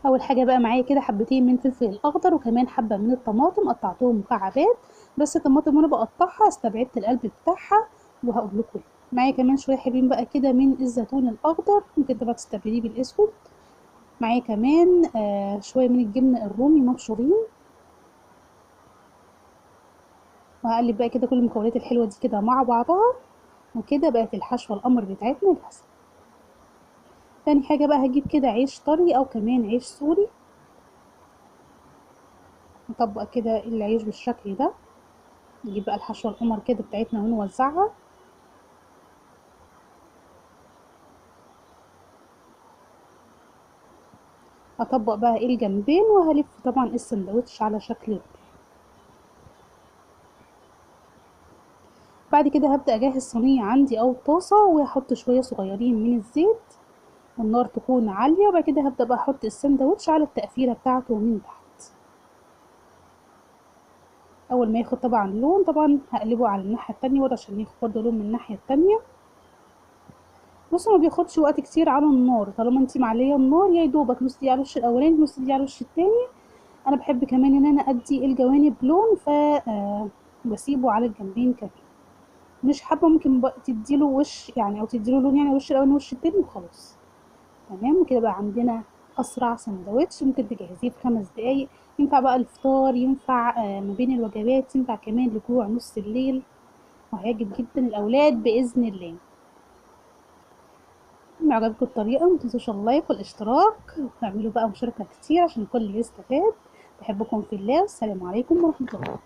اول حاجه بقى معايا كده حبتين من الفلفل الاخضر وكمان حبه من الطماطم، قطعتهم مكعبات. بس الطماطم وانا بقطعها استبعدت القلب بتاعها وهقول لكم. معايا كمان شويه حلوين بقى كده من الزيتون الاخضر، ممكن تبقى تستبدليه بالاسود. معايا كمان شويه من الجبنه الرومي مبشورين. وهقلب بقى كده كل المكونات الحلوه دي كده مع بعضها، وكده بقت الحشوه القمر بتاعتنا جاهزه. تاني حاجه بقى هجيب كده عيش طري او كمان عيش سوري، نطبق كده العيش بالشكل ده. نجيب بقى الحشوه القمر كده بتاعتنا ونوزعها. هطبق بقى الجنبين وهلف طبعا السندوتش على شكل رول. بعد كده هبدأ اجهز صينية عندي او طاسة، وهحط شوية صغيرين من الزيت والنار تكون عالية. وبعد كده هبدأ بقى احط السندوتش على التقفيلة بتاعته من تحت. اول ما ياخد طبعا لون طبعا هقلبه على الناحية التانية برضه عشان ياخد برضه لون من الناحية التانية. بصوا ما بياخدش وقت كتير على النار، طالما انتي معلية النار يا دوبك نص دقيقة على الوش الاولاني نص دقيقة على الوش التاني. انا بحب كمان ان انا ادي الجوانب لون بسيبه على الجنبين كمان. مش حابه ممكن بقى تديله وش يعني او تديله لون يعني وش الاول وش التاني وخلاص. تمام، وكده بقى عندنا اسرع سندوتش ممكن تجهزيه في 5 دقايق. ينفع بقى الفطار، ينفع ما بين الوجبات، ينفع كمان لجوع نص الليل، وهيعجب جدا الاولاد باذن الله. لو عجبكم الطريقه ما تنسوش اللايك والاشتراك، وتعملوا بقى مشاركه كتير عشان الكل يستفاد. بحبكم في الله، والسلام عليكم ورحمه الله.